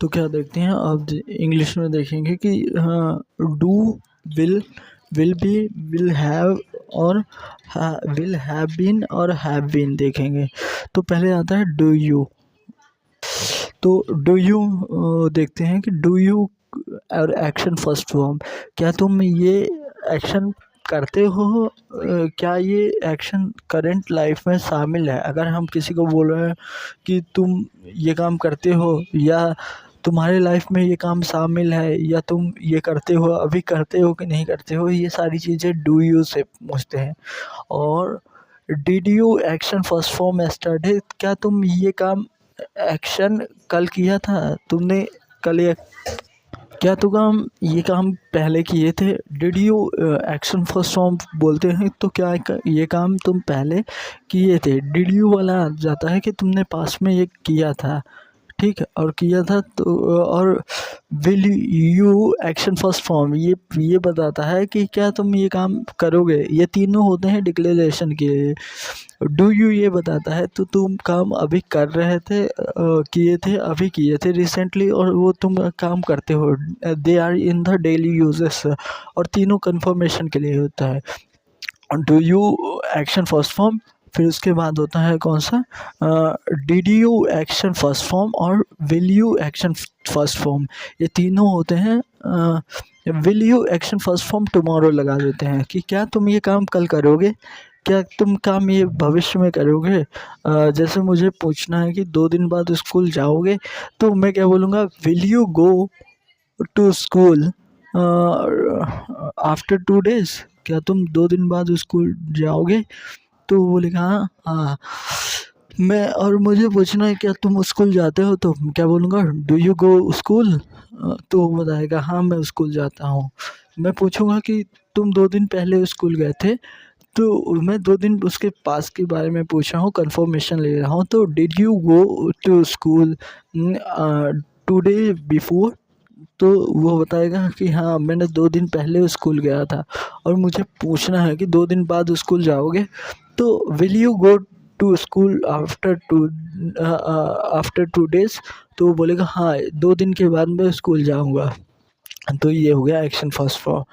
तो क्या देखते हैं अब इंग्लिश में देखेंगे कि हाँ, do, will be, will have और विल हैव बीन और हैव बीन देखेंगे। तो पहले आता है डू यू। तो डू यू देखते हैं कि डू यू और एक्शन फर्स्ट फॉर्म, क्या तुम ये एक्शन करते हो? क्या ये एक्शन करंट लाइफ में शामिल है? अगर हम किसी को बोल रहे हैं कि तुम ये काम करते हो, या तुम्हारे लाइफ में ये काम शामिल है, या तुम ये करते हो, अभी करते हो कि नहीं करते हो, ये सारी चीज़ें डू यू से पूछते हैं। और did you action first form yesterday, क्या तुम ये काम एक्शन कल किया था? तुमने कल ये क्या तो काम ये काम पहले किए थे? Did you action first form बोलते हैं तो क्या ये काम तुम पहले किए थे? डिड यू वाला आ जाता है कि तुमने पास में ये किया था, ठीक है, और किया था। तो और will you action first form ये बताता है कि क्या तुम ये काम करोगे। ये तीनों होते हैं डिक्लेरेशन के लिए। डू यू ये बताता है तो तुम काम अभी कर रहे थे, किए थे, अभी किए थे रिसेंटली, और वो तुम काम करते हो। They are in the daily usages, और तीनों कंफर्मेशन के लिए होता है। Do you action first form, फिर उसके बाद होता है कौन सा, did you action first form और will you action first form. ये तीनों होते हैं। Will you action first form tomorrow लगा देते हैं कि क्या तुम ये काम कल करोगे, क्या तुम काम ये भविष्य में करोगे। जैसे मुझे पूछना है कि 2 दिन बाद स्कूल जाओगे, तो मैं क्या बोलूँगा, will you go to school after 2 days, क्या तुम 2 दिन बाद स्कूल जाओगे? तो वो बोलेगा हाँ हाँ। मैं और मुझे पूछना है क्या तुम स्कूल जाते हो, तो क्या बोलूँगा, डू यू गो स्कूल। तो वो बताएगा हाँ मैं स्कूल जाता हूँ। मैं पूछूँगा कि तुम 2 दिन पहले स्कूल गए थे, तो मैं 2 दिन उसके पास के बारे में पूछ रहा हूँ, कंफर्मेशन ले रहा हूँ। तो did you go to school today before, तो वो बताएगा कि हाँ मैंने 2 दिन पहले स्कूल गया था। और मुझे पूछना है कि 2 दिन बाद स्कूल जाओगे, तो will you go to school after 2 days, तो वो बोलेगा हाँ 2 दिन के बाद मैं स्कूल जाऊँगा। तो ये हो गया एक्शन फर्स्ट फॉर्म।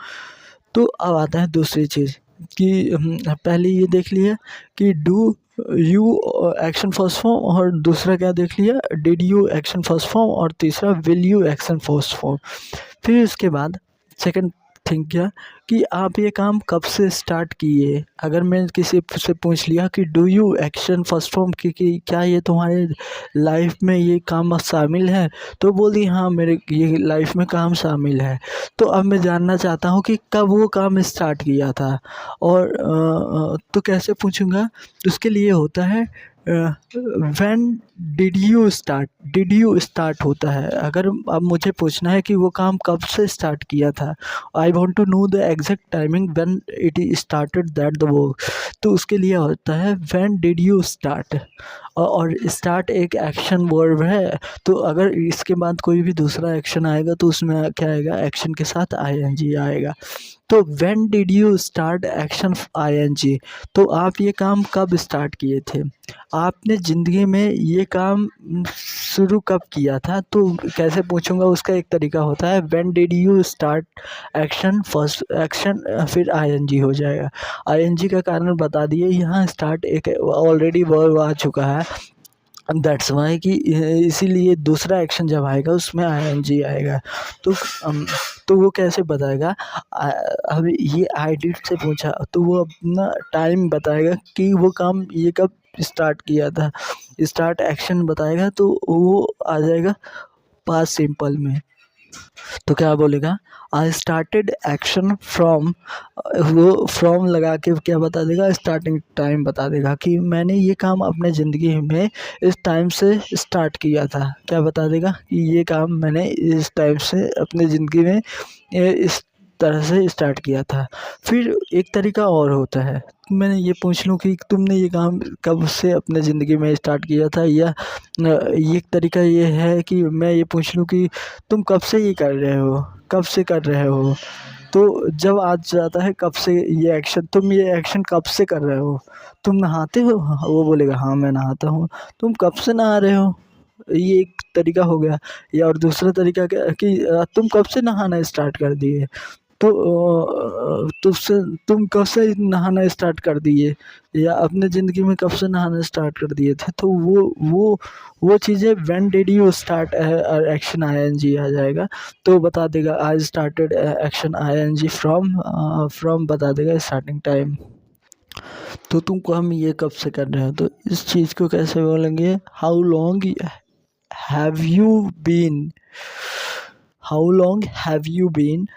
तो अब आता है दूसरी चीज़ कि पहले ये देख लिया कि do you action first form, और दूसरा क्या देख लिया, did you action first form, और तीसरा will you action first form. फिर उसके बाद सेकंड थिंग क्या, कि आप ये काम कब से स्टार्ट किए। अगर मैं किसी से पूछ लिया कि do you action first form कि क्या ये तुम्हारे लाइफ में ये काम शामिल है, तो बोल दी हाँ मेरे ये लाइफ में काम शामिल है। तो अब मैं जानना चाहता हूँ कि कब वो काम स्टार्ट किया था। और तो कैसे पूछूंगा, उसके लिए होता है व्हेन डिड यू स्टार्ट होता है। अगर अब मुझे पूछना है कि वो काम कब से स्टार्ट किया था, I want to know the exact timing when it started that the work, तो उसके लिए होता है व्हेन डिड यू स्टार्ट। और स्टार्ट एक एक्शन वर्ब है, तो अगर इसके बाद कोई भी दूसरा एक्शन आएगा तो उसमें क्या आएगा, एक्शन के साथ आईएनजी आएगा। तो when did you start action ING, तो आप ये काम कब स्टार्ट किए थे, आपने ज़िंदगी में ये काम शुरू कब किया था। तो कैसे पूछूंगा, उसका एक तरीका होता है when did you start action first, action फिर आईएनजी हो जाएगा। आईएनजी का कारण बता दिए, यहाँ स्टार्ट एक ऑलरेडी वर्ब आ चुका है, दैट्स वाई कि इसीलिए दूसरा एक्शन जब आएगा उसमें आईएनजी आएगा। तो तो वो कैसे बताएगा, अब ये आई डिड से पूछा तो वो अपना टाइम बताएगा कि वो काम ये कब स्टार्ट किया था, स्टार्ट एक्शन बताएगा, तो वो आ जाएगा पास्ट सिंपल में। तो क्या बोलेगा, आई स्टार्टेड एक्शन फ्रॉम, वो फ्रॉम लगा के क्या बता देगा, स्टार्टिंग टाइम बता देगा कि मैंने ये काम अपने ज़िंदगी में इस टाइम से स्टार्ट किया था। क्या बता देगा कि ये काम मैंने इस टाइम से अपने ज़िंदगी में इस तरह से स्टार्ट किया था। फिर एक तरीका और होता है, मैंने ये पूछ लूँ कि तुमने ये काम कब से अपने ज़िंदगी में स्टार्ट किया था, या ये एक तरीका ये है कि मैं ये पूछ लूँ कि तुम कब से ये कर रहे हो, कब से कर रहे हो। तो जब आज जाता है कब से ये एक्शन, तुम ये एक्शन कब से कर रहे हो, तुम नहाते हो, वो बोलेगा हाँ मैं नहाता हूँ। तुम कब से नहा रहे हो, ये एक तरीका हो गया। या और दूसरा तरीका क्या कि तुम कब से नहाना स्टार्ट कर दिए, तो तुम कब से नहाना स्टार्ट कर दिए, या अपने ज़िंदगी में कब से नहाना स्टार्ट कर दिए थे। तो वो चीज़ें when did you start action ING आ जाएगा, तो बता देगा I started action ING from बता देगा स्टार्टिंग टाइम। तो तुमको हम ये कब से कर रहे हो, तो इस चीज़ को कैसे बोलेंगे, how long have you been, how long have you been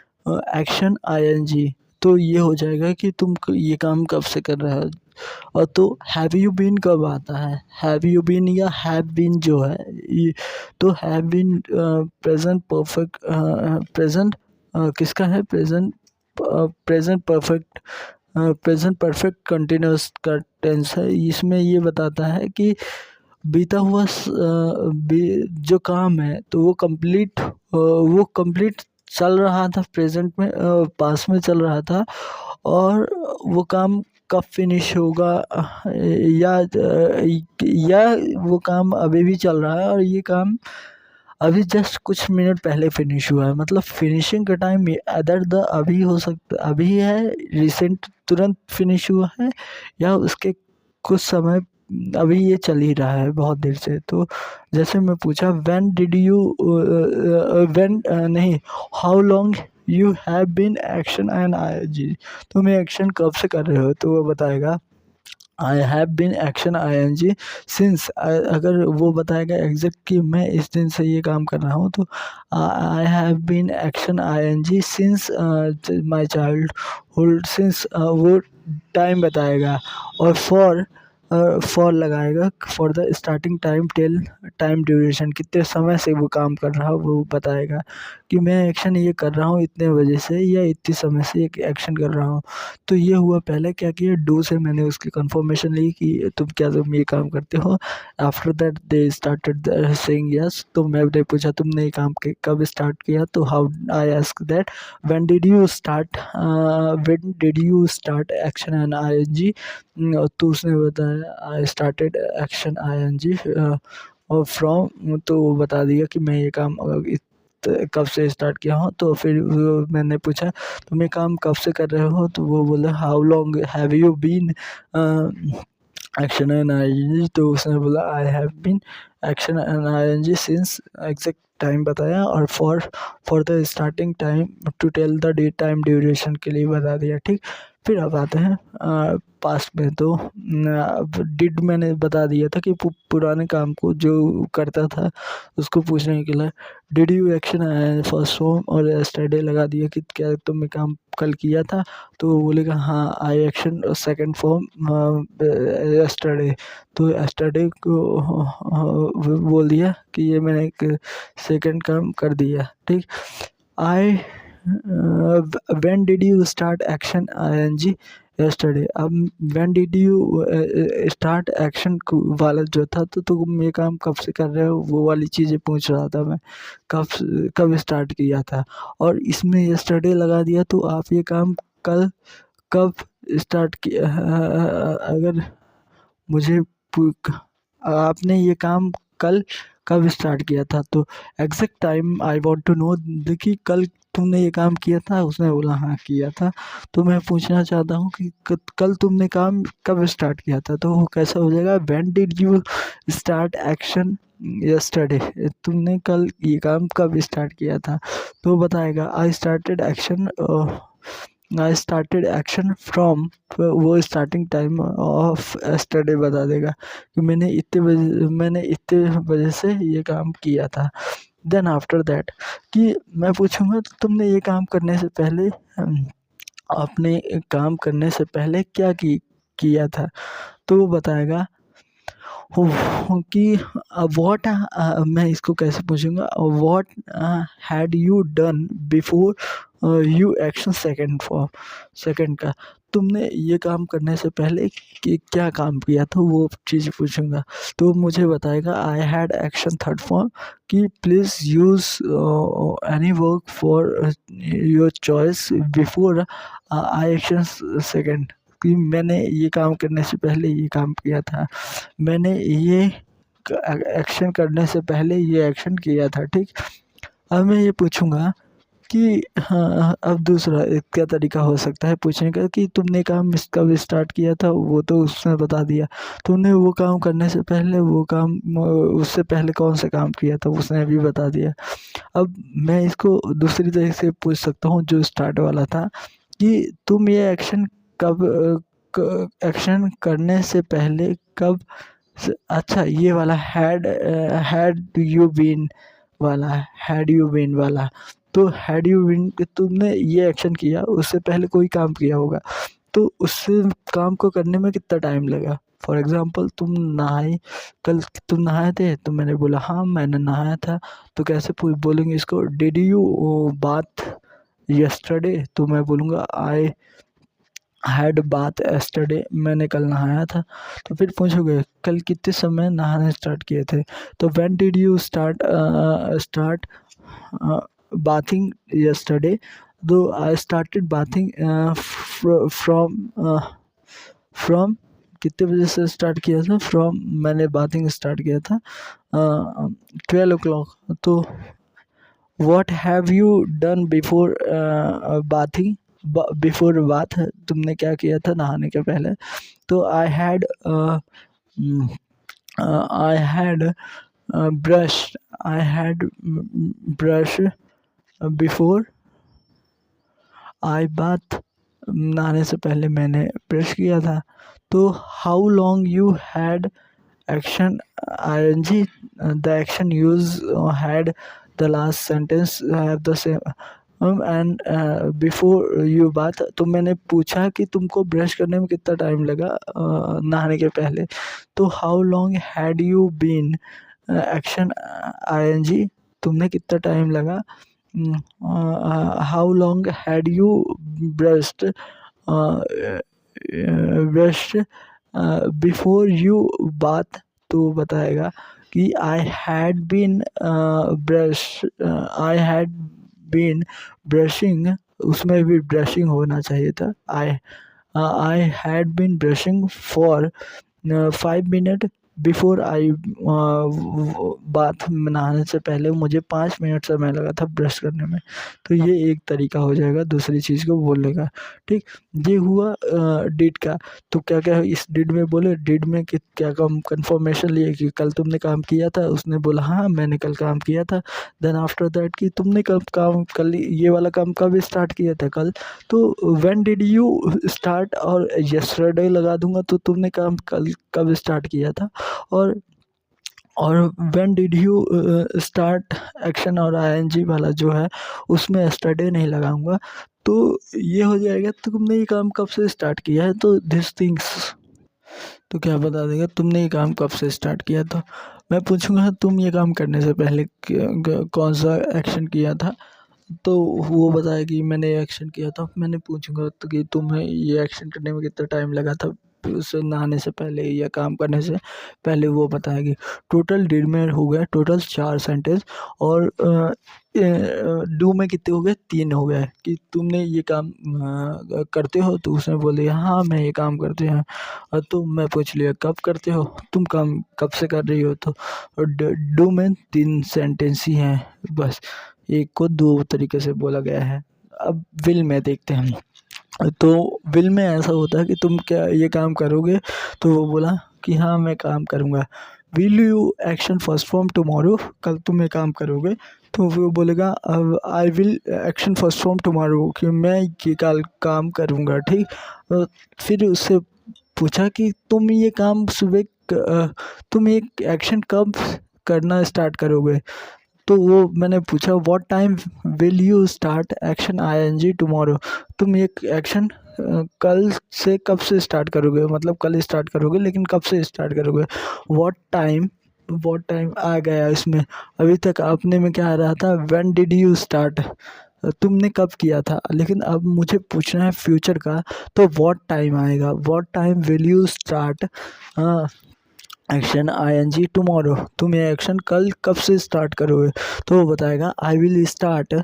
action ING. तो ये हो जाएगा कि तुम ये काम कब से कर रहे हो। और तो हैव यू बीन कब आता है, हैव यू बीन या हैव बीन जो है ये, तो have been present perfect, present किसका है, present perfect, present perfect continuous का टेंस है। इसमें ये बताता है कि बीता हुआ जो काम है तो वो कंप्लीट चल रहा था प्रेजेंट में, पास में चल रहा था, और वो काम कब फिनिश होगा, या वो काम अभी भी चल रहा है और ये काम अभी जस्ट कुछ मिनट पहले फिनिश हुआ है। मतलब फिनिशिंग का टाइम अदर द अभी हो सकता, अभी है, रिसेंट तुरंत फिनिश हुआ है, या उसके कुछ समय अभी ये चल ही रहा है बहुत देर से। तो जैसे मैं पूछा व्हेन डिड यू, व्हेन नहीं, how long you have been action and ING, तुम ये एक्शन कब से कर रहे हो, तो वो बताएगा I have been action I N G since. अगर वो बताएगा एग्जैक्ट कि मैं इस दिन से ये काम कर रहा हूँ, तो I have been action I N G since my childhood, since वो टाइम बताएगा। और फॉर लगाएगा for the starting time till time duration, कितने समय से वो काम कर रहा है वो बताएगा कि मैं एक्शन ये कर रहा हूँ इतने बजे से या इतने समय से एक एक्शन कर रहा हूँ। तो ये हुआ, पहले क्या किया, डू से मैंने उसकी कंफर्मेशन ली कि तुम ये काम करते हो। After that they started saying yes, तो मैंने पूछा तुमने ये काम कब स्टार्ट किया, तो how I ask that when did you start action and ING, तो उसने बताया आई स्टार्टेड एक्शन आईएनजी और फ्रॉम, तो वो बता दिया कि मैं ये काम कब से स्टार्ट किया हूँ। तो फिर मैंने पूछा तुम ये काम कब से कर रहे हो, तो वो बोला how long have you been action and ING, तो उसने बोला I have been action and ING since, exact time बताया, और for the starting time to tell the day time duration के लिए बता दिया। ठीक, फिर अब आते हैं पास्ट में। तो डिड मैंने बता दिया था कि पुराने काम को जो करता था उसको पूछने के लिए did you action first form, और यस्टरडे लगा दिया कि क्या तुमने काम कल किया था, तो वो बोलेगा हाँ आई एक्शन सेकंड फॉर्म यस्टरडे। तो यस्टरडे को बोल दिया कि ये मैंने एक सेकंड काम कर दिया। ठीक, I when did you start action ING yesterday. अब when did you start action वाला जो था, तो तुम ये काम कब से कर रहे हो वो वाली चीज़ें पूछ रहा था मैं, कब स्टार्ट किया था। और इसमें यस्टरडे लगा दिया, तो आप ये काम कब स्टार्ट किया, अगर मुझे आपने ये काम कब स्टार्ट किया था, तो exact time I want to know, देखिए कल तुमने ये काम किया था, उसने बोला हाँ किया था। तो मैं पूछना चाहता हूँ कि कल तुमने काम कब स्टार्ट किया था, तो वो कैसा हो जाएगा when did you start action yesterday, तुमने कल ये काम कब स्टार्ट किया था, तो बताएगा आई स्टार्टेड एक्शन फ्रॉम, वो स्टार्टिंग टाइम ऑफ यस्टरडे बता देगा कि मैंने इतने बजे से ये काम किया था। देन आफ्टर दैट कि मैं पूछूंगा तो तुमने ये काम करने से पहले आपने काम करने से पहले क्या किया था, तो वो बताएगा कि व्हाट, मैं इसको कैसे पूछूंगा, what had you done before you action second का, तुमने ये काम करने से पहले कि क्या काम किया था वो चीज़ पूछूंगा। तो मुझे बताएगा I had action third form कि please use any work for your choice before I action second, कि मैंने ये काम करने से पहले ये काम किया था, मैंने ये एक्शन करने से पहले ये एक्शन किया था, ठीक। अब मैं ये पूछूंगा कि हाँ, अब दूसरा एक क्या तरीका हो सकता है पूछने का कि तुमने काम कब स्टार्ट किया था, वो तो उसने बता दिया। तुमने वो काम करने से पहले वो काम उससे पहले कौन सा काम किया था, उसने भी बता दिया। अब मैं इसको दूसरी तरीके से पूछ सकता हूँ जो स्टार्ट वाला था कि तुम ये एक्शन कब एक्शन करने से पहले कब अच्छा ये वाला हैड यू बीन वाला है, हैड यू बीन वाला। तो हैड यू बीन तुमने ये एक्शन किया उससे पहले कोई काम किया होगा, तो उससे काम को करने में कितना टाइम लगा। फॉर एग्जाम्पल तुम नहाए, कल तुम नहाए थे तो मैंने बोला हाँ मैंने नहाया था, तो कैसे बोलेंगे इसको, डिड यू बाथ यस्टरडे, तो मैं बोलूँगा आई हैड बाथ यस्टरडे, मैंने कल नहाया था। तो फिर पूछोगे कल कितने समय नहाने स्टार्ट किए थे, तो when did you start bathing yesterday, though I started bathing from कितने बजे से स्टार्ट किया था, फ्रॉम मैंने बाथिंग स्टार्ट किया था 12 o'clock। तो what have you done before bathing, before bath तुमने क्या किया था नहाने के पहले, तो I had brush before I bath, नहाने से पहले मैंने ब्रश किया था। तो how long you had action ing, the action use had the last sentence have the same and before you bath, तो मैंने पूछा कि तुमको ब्रश करने में कितना टाइम लगा नहाने के पहले, तो how long had you been action ing, तुमने कितना टाइम लगा, how long had you brushed brushed before you bath, तो बताएगा कि आई हैड बीन ब्रशिंग, उसमें भी ब्रशिंग होना चाहिए था, I had been brushing for 5 minute before I bath, नहाने से पहले मुझे 5 मिनट समय लगा था ब्रश करने में। तो ये एक तरीका हो जाएगा दूसरी चीज़ को बोलने का, ठीक। ये हुआ डिड का। तो क्या क्या इस डिड में बोले, डिड में कि क्या काम कंफर्मेशन लिए कि कल तुमने काम किया था, उसने बोला हाँ मैंने कल काम किया था। देन आफ्टर दैट कि तुमने कब काम कल ये वाला काम कब स्टार्ट किया था, कल, तो व्हेन डिड यू स्टार्ट, और यस्टरडे लगा दूंगा तो तुमने काम कल कब स्टार्ट किया था, और when did you start action और आईएनजी वाला जो है उसमें यस्टरडे नहीं लगाऊंगा। तो ये हो जाएगा तो तुमने ये काम कब से स्टार्ट किया है, तो दिस थिंग्स, तो क्या बता देगा तुमने ये काम कब से स्टार्ट किया। तो मैं पूछूंगा तुम ये काम करने से पहले कौन सा एक्शन किया था, तो वो बताया कि मैंने ये एक्शन किया था। मैंने पूछूंगा तो कि तुम्हें ये एक्शन करने में कितना टाइम लगा था, फिर उसे नहाने से पहले या काम करने से पहले वो बताएगी। टोटल डिड में हो गया टोटल 4 सेंटेंस, और डू में कितने हो गए, 3 हो गए कि तुमने ये काम करते हो, तो उसने बोल दिया हाँ मैं ये काम करते हैं। और तुम मैं पूछ लिया कब करते हो, तुम काम कब से कर रही हो, तो डू में 3 सेंटेंस ही हैं बस, एक को 2 तरीके से बोला गया है। अब विल में देखते हैं। तो विल में ऐसा होता है कि तुम क्या ये काम करोगे, तो वो बोला कि हाँ मैं काम करूँगा। Will you action first from tomorrow, कल तुम ये काम करोगे, तो वो बोलेगा अब I will action first from tomorrow, कि मैं ये कल काम करूँगा, ठीक। फिर उससे पूछा कि तुम ये काम तुम एक एक्शन कब करना स्टार्ट करोगे, तो वो मैंने पूछा what time will you start action ING tomorrow, तुम ये एक्शन कल से कब से स्टार्ट करोगे, मतलब कल स्टार्ट करोगे लेकिन कब से स्टार्ट करोगे। व्हाट टाइम आ गया इसमें, अभी तक अपने में क्या आ रहा था, व्हेन डिड यू स्टार्ट, तुमने कब किया था, लेकिन अब मुझे पूछना है फ्यूचर का, तो व्हाट टाइम आएगा, what time will you start action ING tomorrow, तुम ये एक्शन कल कब से स्टार्ट करोगे, तो वो बताएगा I will start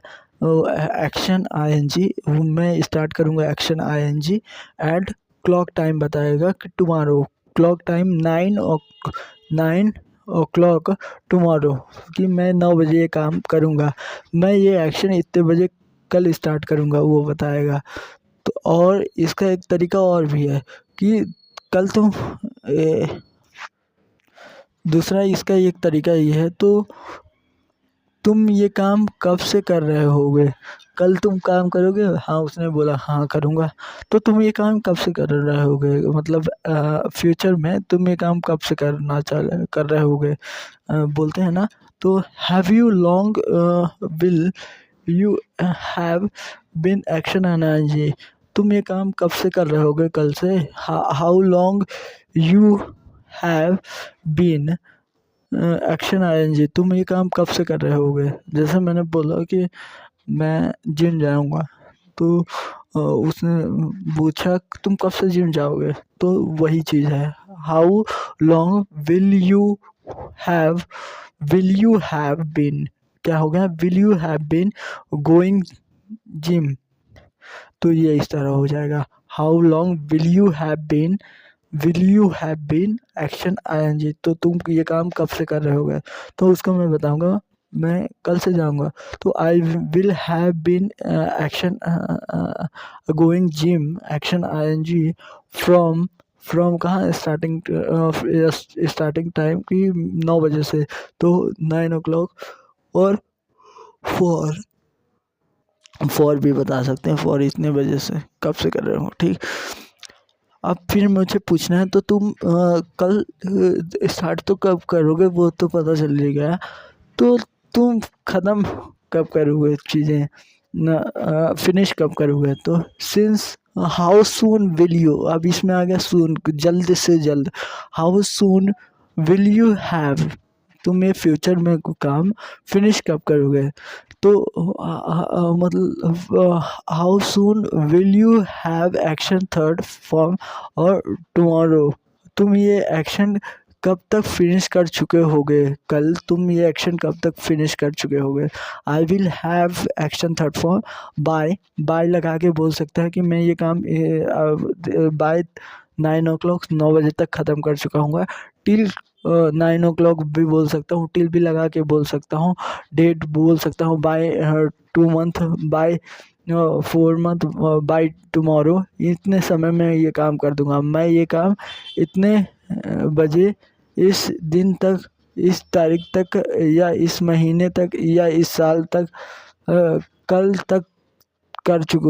action ING, मैं स्टार्ट करूँगा action ING at clock time, बताएगा कि tomorrow clock time 9 o'clock tomorrow, कि मैं 9 बजे ये काम करूँगा, मैं ये एक्शन इतने बजे कल स्टार्ट करूँगा, वो बताएगा। तो और इसका एक तरीका और भी है कि कल तुम दूसरा इसका एक तरीका ये है, तो तुम ये काम कब से कर रहे होगे, कल तुम काम करोगे, हाँ उसने बोला हाँ करूँगा, तो तुम ये काम कब से कर रहे होगे, मतलब फ्यूचर में तुम ये काम कब से कर रहे होगे, बोलते हैं ना। तो have you long will you have been action energy, तुम ये काम कब से कर रहे होगे, कल से। How long you have been action ING, तुम ये काम कब से कर रहे होगे। जैसे मैंने बोला कि मैं जिम जाऊंगा, तो उसने पूछा तुम कब से जिम जाओगे, तो वही चीज़ है। How long have will you have been, क्या हो गया, will you have been going gym, तो ये इस तरह हो जाएगा। How long will you have been action ING, तो तुम ये काम कब से कर रहे होगे, तो उसको मैं बताऊंगा मैं कल से जाऊंगा, तो I will have been action going gym action ING from कहाँ, स्टार्टिंग टाइम की 9 बजे से, तो 9 o'clock, और फॉर भी बता सकते हैं, फॉर इतने बजे से कब से कर रहे हो, ठीक। अब फिर मुझे पूछना है, तो तुम कल स्टार्ट तो कब करोगे, वो तो पता चल ही गया, तो तुम ख़त्म कब करोगे चीज़ें, न फिनिश कब करोगे, तो since how soon will you, अब इसमें आ गया सून, जल्द से जल्द। How soon will you have, तुम ये फ्यूचर में काम फिनिश कब करोगे, तो मतलब how soon will you have action third form और टुमारो, तुम ये एक्शन कब तक फिनिश कर चुके होगे, कल तुम ये एक्शन कब तक फिनिश कर चुके होगे। आई will have action third form by लगा के बोल सकता है कि मैं ये काम बाय 9 o'clock 9 बजे तक ख़त्म कर चुका हूँ। टिल 9 o'clock भी बोल सकता हूँ, टिल भी लगा के बोल सकता हूँ, डेट बोल सकता हूँ by 2 month, by 4 month, by tomorrow, इतने समय में ये काम कर दूंगा, मैं ये काम इतने बजे इस दिन तक, इस तारीख तक, या इस महीने तक, या इस साल तक, कल तक कर चुका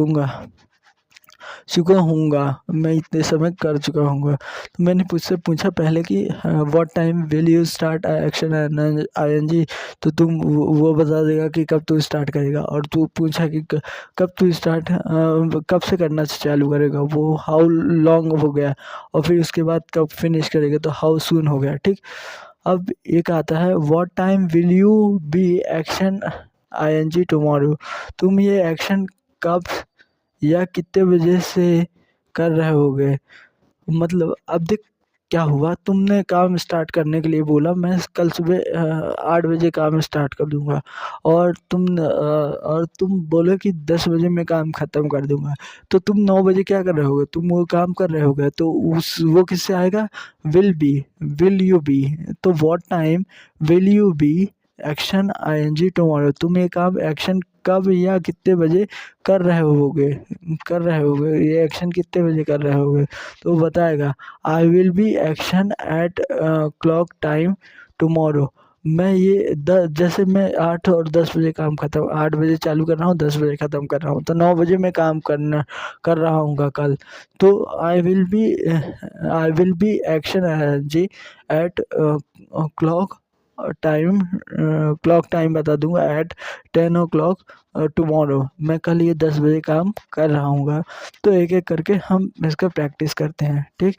हूँगा, मैं इतने समय कर चुका हूँगा। तो मैंने मुझसे पूछा पहले कि what time will you start action ING, तो तुम वो बता देगा कि कब तू स्टार्ट करेगा, और तू पूछा कि कब तू कब से करना चालू करेगा, वो हाउ लॉन्ग हो गया, और फिर उसके बाद कब फिनिश करेगा, तो हाउ सून हो गया, ठीक। अब एक आता है what time will you be action ING tomorrow, तुम ये एक्शन कब या कितने बजे से कर रहे होगे, मतलब अब देख क्या हुआ, तुमने काम स्टार्ट करने के लिए बोला, मैं कल सुबह 8 बजे काम स्टार्ट कर दूंगा, और तुम बोले कि 10 बजे मैं काम ख़त्म कर दूंगा, तो तुम 9 बजे क्या कर रहे होगे, तुम वो काम कर रहे होगे, तो वो किससे आएगा, विल यू बी, तो what time will you be action ING tomorrow, तुम ये काम एक्शन कब या कितने बजे कर रहे होगे, ये एक्शन कितने बजे कर रहे होगे, तो वो बताएगा I will be action at clock time tomorrow, मैं ये जैसे मैं 8 और 10 बजे काम खत्म, 8 बजे चालू कर रहा हूँ, 10 बजे ख़त्म कर रहा हूँ, तो 9 बजे मैं काम कर रहा हूँ कल, तो I will be action energy at clock time बता दूंगा एट 10 o'clock टुमारो, मैं कल ये 10 बजे काम कर रहा हूँ। तो एक एक करके हम इसका प्रैक्टिस करते हैं, ठीक।